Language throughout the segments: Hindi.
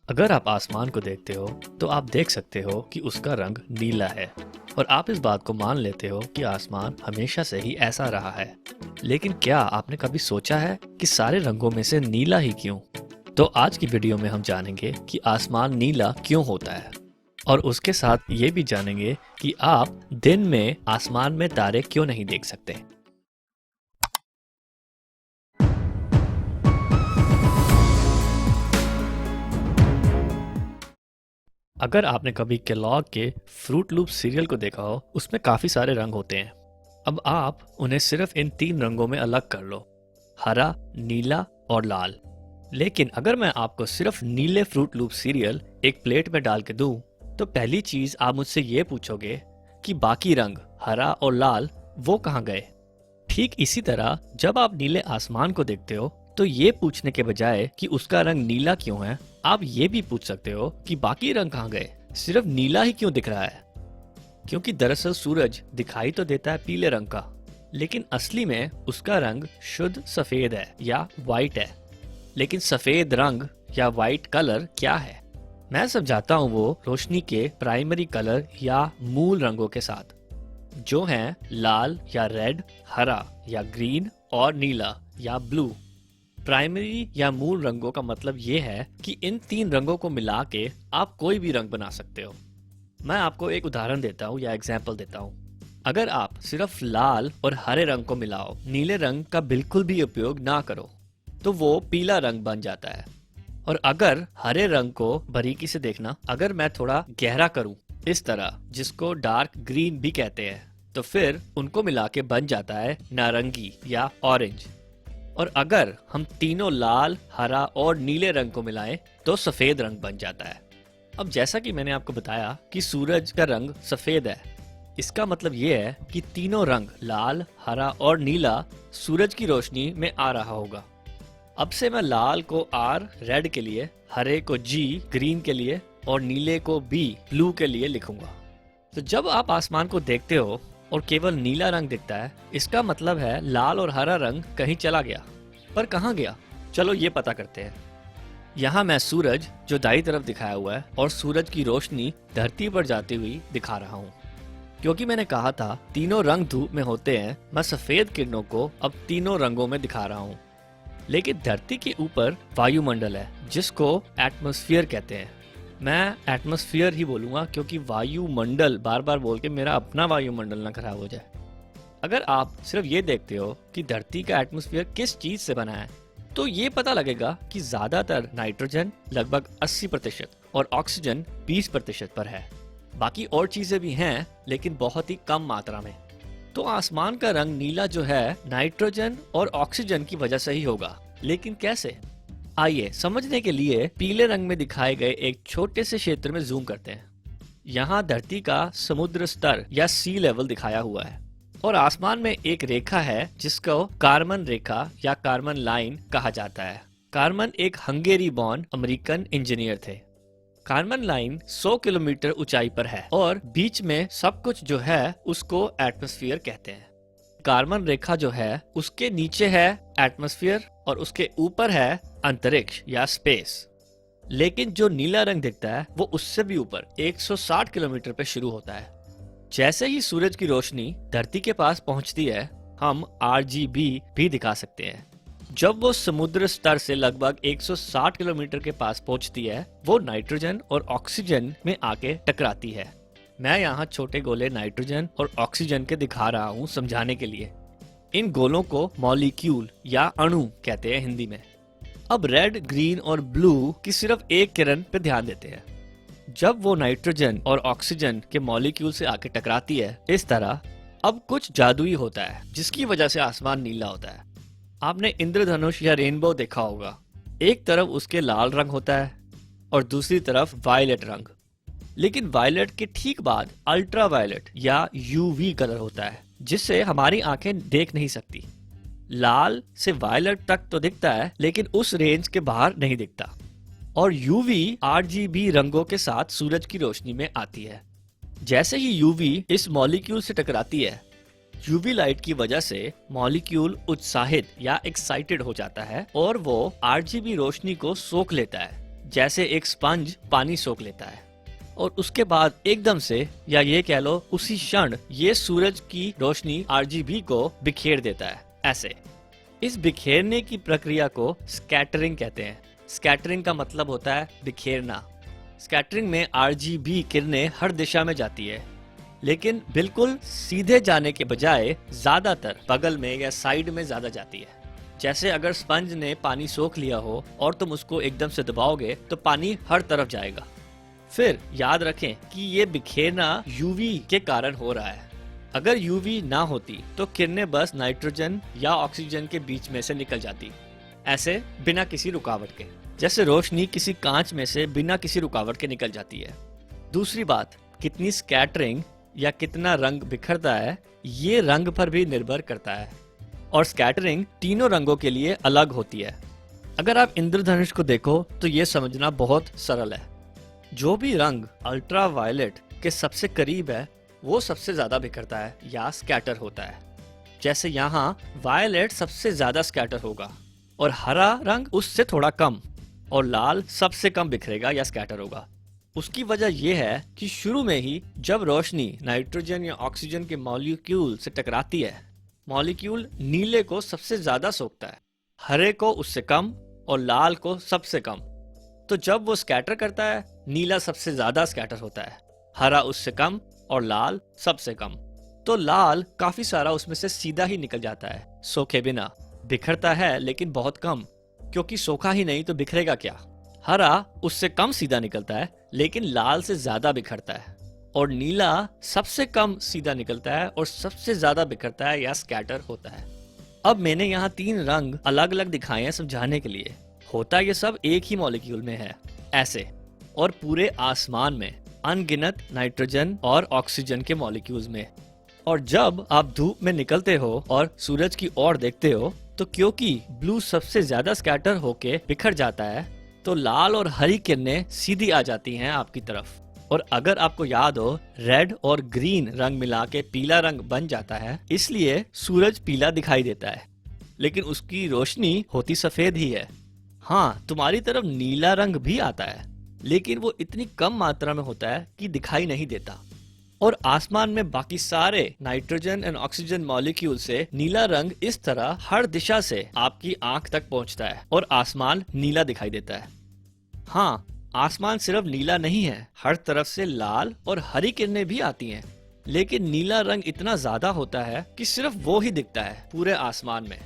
अगर आप आसमान को देखते हो तो आप देख सकते हो कि उसका रंग नीला है और आप इस बात को मान लेते हो कि आसमान हमेशा से ही ऐसा रहा है। लेकिन क्या आपने कभी सोचा है कि सारे रंगों में से नीला ही क्यों? तो आज की वीडियो में हम जानेंगे कि आसमान नीला क्यों होता है और उसके साथ ये भी जानेंगे कि आप दिन में आसमान में तारे क्यों नहीं देख सकते। अगर आपने कभी केलॉग के फ्रूट लूप सीरियल को देखा हो, उसमें काफी सारे रंग होते हैं। अब आप उन्हें सिर्फ इन 3 रंगों में अलग कर लो, हरा, नीला और लाल। लेकिन अगर मैं आपको सिर्फ नीले फ्रूट लूप सीरियल एक प्लेट में डाल के दूं, तो पहली चीज आप मुझसे ये पूछोगे कि बाकी रंग हरा और लाल वो कहाँ गए। ठीक इसी तरह जब आप नीले आसमान को देखते हो तो ये पूछने के बजाय कि उसका रंग नीला क्यों है, आप ये भी पूछ सकते हो कि बाकी रंग कहाँ गए, सिर्फ नीला ही क्यों दिख रहा है। क्योंकि दरअसल सूरज दिखाई तो देता है पीले रंग का, लेकिन असली में उसका रंग शुद्ध सफेद है या वाइट है। लेकिन सफेद रंग या वाइट कलर क्या है? मैं समझाता हूँ वो रोशनी के प्राइमरी कलर या मूल रंगों के साथ, जो हैं लाल या रेड, हरा या ग्रीन और नीला या ब्लू। प्राइमरी या मूल रंगों का मतलब ये है कि इन 3 रंगों को मिला के आप कोई भी रंग बना सकते हो। मैं आपको एक उदाहरण देता हूँ या एग्जाम्पल देता हूँ। अगर आप सिर्फ लाल और हरे रंग को मिलाओ, नीले रंग का बिल्कुल भी उपयोग ना करो, तो वो पीला रंग बन जाता है। और अगर हरे रंग को बारीकी से देखना, अगर मैं थोड़ा गहरा करूँ इस तरह, जिसको डार्क ग्रीन भी कहते हैं, तो फिर उनको मिला के बन जाता है नारंगी या ऑरेंज। और अगर हम तीनों लाल, हरा और नीले रंग को मिलाएं तो सफेद रंग बन जाता है। अब जैसा कि मैंने आपको बताया कि सूरज का रंग सफेद है, इसका मतलब ये है कि तीनों रंग लाल, हरा और नीला सूरज की रोशनी में आ रहा होगा। अब से मैं लाल को R रेड के लिए, हरे को G ग्रीन के लिए और नीले को B ब्लू के लिए लिखूंगा। तो जब आप आसमान को देखते हो और केवल नीला रंग दिखता है, इसका मतलब है लाल और हरा रंग कहीं चला गया। पर कहाँ गया? चलो ये पता करते हैं। यहाँ मैं सूरज जो दाईं तरफ दिखाया हुआ है और सूरज की रोशनी धरती पर जाती हुई दिखा रहा हूँ। क्योंकि मैंने कहा था तीनों रंग धूप में होते हैं, मैं सफेद किरणों को अब तीनों रंगों में दिखा रहा हूँ। लेकिन धरती के ऊपर वायुमंडल है जिसको एटमॉस्फेयर कहते हैं। मैं एटमॉस्फेयर ही बोलूंगा क्योंकि वायुमंडल बार बार बोल के मेरा अपना वायुमंडल ना खराब हो जाए। अगर आप सिर्फ ये देखते हो कि धरती का एटमॉस्फेयर किस चीज से बना है, तो ये पता लगेगा कि ज्यादातर नाइट्रोजन लगभग 80% और ऑक्सीजन 20% पर है। बाकी और चीजें भी हैं, लेकिन बहुत ही कम मात्रा में। तो आसमान का रंग नीला जो है नाइट्रोजन और ऑक्सीजन की वजह से ही होगा। लेकिन कैसे? आइए समझने के लिए पीले रंग में दिखाए गए एक छोटे से क्षेत्र में जूम करते हैं। यहाँ धरती का समुद्र स्तर या सी लेवल दिखाया हुआ है और आसमान में एक रेखा है जिसको कारमन रेखा या कारमन लाइन कहा जाता है। कारमन एक हंगेरी बॉर्न अमेरिकन इंजीनियर थे। कारमन लाइन 100 किलोमीटर ऊंचाई पर है और बीच में सब कुछ जो है उसको एटमॉस्फेयर कहते हैं। कारमन रेखा जो है उसके नीचे है एटमॉस्फेयर और उसके ऊपर है अंतरिक्ष या स्पेस। लेकिन जो नीला रंग दिखता है वो उससे भी ऊपर 160 किलोमीटर पे शुरू होता है। जैसे ही सूरज की रोशनी धरती के पास पहुंचती है, हम RGB भी दिखा सकते हैं। जब वो समुद्र स्तर से लगभग 160 किलोमीटर के पास पहुंचती है, वो नाइट्रोजन और ऑक्सीजन में आके टकराती है। मैं यहाँ छोटे गोले नाइट्रोजन और ऑक्सीजन के दिखा रहा हूँ समझाने के लिए। इन गोलों को मॉलिक्यूल या अणु कहते हैं हिंदी में। अब रेड, ग्रीन और ब्लू की सिर्फ एक किरण पे ध्यान देते हैं। जब वो नाइट्रोजन और ऑक्सीजन के मॉलिक्यूल से आके टकराती है इस तरह, अब कुछ जादुई होता है जिसकी वजह से आसमान नीला होता है। आपने इंद्रधनुष या रेनबो देखा होगा। एक तरफ उसके लाल रंग होता है और दूसरी तरफ वायलेट रंग। लेकिन वायलेट के ठीक बाद अल्ट्रा वायलेट या UV कलर होता है जिससे हमारी आंखें देख नहीं सकती। लाल से वायलेट तक तो दिखता है, लेकिन उस रेंज के बाहर नहीं दिखता। और UV RGB रंगों के साथ सूरज की रोशनी में आती है। जैसे ही UV इस मॉलिक्यूल से टकराती है, UV लाइट की वजह से मॉलिक्यूल उत्साहित या एक्साइटेड हो जाता है और वो RGB रोशनी को सोख लेता है, जैसे एक स्पंज पानी सोख लेता है और उसके बाद एकदम से, या ये कह लो उसी क्षण, ये सूरज की रोशनी आरजीबी को बिखेर देता है। ऐसे इस बिखेरने की प्रक्रिया को स्कैटरिंग कहते हैं। स्कैटरिंग का मतलब होता है बिखेरना। स्कैटरिंग में आरजीबी किरणें हर दिशा में जाती है, लेकिन बिल्कुल सीधे जाने के बजाय ज्यादातर बगल में या साइड में ज्यादा जाती है। जैसे अगर स्पंज ने पानी सोख लिया हो और तुम उसको एकदम से दबाओगे तो पानी हर तरफ जाएगा। फिर याद रखें कि ये बिखेरना यूवी के कारण हो रहा है। अगर यूवी ना होती तो किरणें बस नाइट्रोजन या ऑक्सीजन के बीच में से निकल जाती, ऐसे बिना किसी रुकावट के, जैसे रोशनी किसी कांच में से बिना किसी रुकावट के निकल जाती है। दूसरी बात, कितनी स्कैटरिंग या कितना रंग बिखरता है ये रंग पर भी निर्भर करता है, और स्कैटरिंग तीनों रंगों के लिए अलग होती है। अगर आप इंद्रधनुष को देखो तो ये समझना बहुत सरल है। जो भी रंग अल्ट्रा वायलेट के सबसे करीब है वो सबसे ज्यादा बिखरता है या स्कैटर होता है। जैसे यहाँ वायलेट सबसे ज्यादा स्कैटर होगा और हरा रंग उससे थोड़ा कम, और लाल सबसे कम बिखरेगा या स्कैटर होगा। उसकी वजह यह है कि शुरू में ही जब रोशनी नाइट्रोजन या ऑक्सीजन के मॉलिक्यूल से टकराती है, मॉलिक्यूल नीले को सबसे ज्यादा सोखता है, हरे को उससे कम और लाल को सबसे कम। तो जब वो स्कैटर करता है, नीला सबसे ज्यादा स्कैटर होता है, हरा उससे कम और लाल सबसे कम। तो लाल काफी सारा उसमें से सीधा ही निकल जाता है, सोखे बिना। बिखरता है लेकिन बहुत कम, क्योंकि सोखा ही नहीं तो बिखरेगा क्या। हरा उससे कम सीधा निकलता है लेकिन लाल से ज्यादा बिखरता है, और नीला सबसे कम सीधा निकलता है और सबसे ज्यादा बिखरता है या स्कैटर होता है। अब मैंने यहाँ 3 रंग अलग अलग दिखाए हैं समझाने के लिए। होता ये सब एक ही मॉलिक्यूल में है ऐसे, और पूरे आसमान में अनगिनत नाइट्रोजन और ऑक्सीजन के मॉलिक्यूल्स में। और जब आप धूप में निकलते हो और सूरज की ओर देखते हो तो क्योंकि ब्लू सबसे ज्यादा स्कैटर होके बिखर जाता है, तो लाल और हरी किरणें सीधी आ जाती हैं आपकी तरफ। और अगर आपको याद हो, रेड और ग्रीन रंग मिला के पीला रंग बन जाता है, इसलिए सूरज पीला दिखाई देता है, लेकिन उसकी रोशनी होती सफेद ही है। हाँ, तुम्हारी तरफ नीला रंग भी आता है, लेकिन वो इतनी कम मात्रा में होता है कि दिखाई नहीं देता। और आसमान में बाकी सारे नाइट्रोजन एंड ऑक्सीजन मॉलिक्यूल से नीला रंग इस तरह हर दिशा से आपकी आंख तक पहुंचता है और आसमान नीला दिखाई देता है। हाँ, आसमान सिर्फ नीला नहीं है, हर तरफ से लाल और हरी किरणें भी आती हैं, लेकिन नीला रंग इतना ज्यादा होता है कि सिर्फ वो ही दिखता है पूरे आसमान में।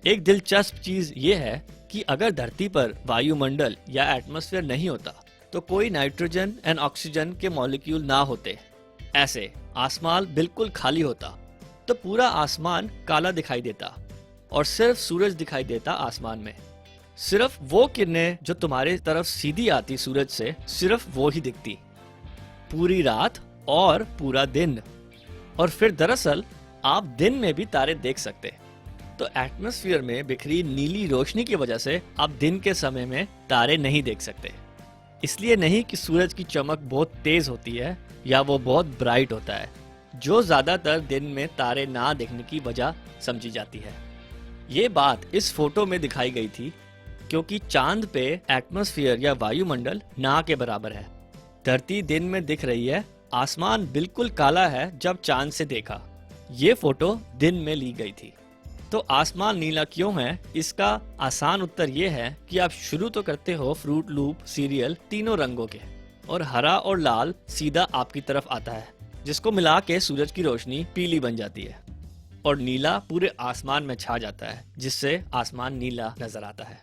एक दिलचस्प चीज ये है कि अगर धरती पर वायुमंडल या एटमॉस्फेयर नहीं होता तो कोई नाइट्रोजन एंड ऑक्सीजन के मॉलिक्यूल ना होते, ऐसे आसमान बिल्कुल खाली होता, तो पूरा आसमान काला दिखाई देता और सिर्फ सूरज दिखाई देता आसमान में। सिर्फ वो किरणें जो तुम्हारे तरफ सीधी आती सूरज से, सिर्फ वो ही दिखती पूरी रात और पूरा दिन। और फिर दरअसल आप दिन में भी तारे देख सकते। तो एटमॉस्फेयर में बिखरी नीली रोशनी की वजह से आप दिन के समय में तारे नहीं देख सकते। इसलिए नहीं कि सूरज की चमक बहुत तेज होती है या वो बहुत ब्राइट होता है, जो ज्यादातर दिन में तारे ना देखने की वजह समझी जाती है। ये बात इस फोटो में दिखाई गई थी क्योंकि चांद पे एटमॉस्फेयर या वायुमंडल ना के बराबर है। धरती दिन में दिख रही है, आसमान बिल्कुल काला है जब चांद से देखा। ये फोटो दिन में ली गई थी। तो आसमान नीला क्यों है, इसका आसान उत्तर ये है कि आप शुरू तो करते हो फ्रूट लूप सीरियल तीनों रंगों के, और हरा और लाल सीधा आपकी तरफ आता है, जिसको मिला के सूरज की रोशनी पीली बन जाती है, और नीला पूरे आसमान में छा जाता है, जिससे आसमान नीला नजर आता है।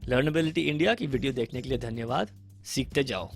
लर्नेबिलिटी इंडिया की वीडियो देखने के लिए धन्यवाद। सीखते जाओ।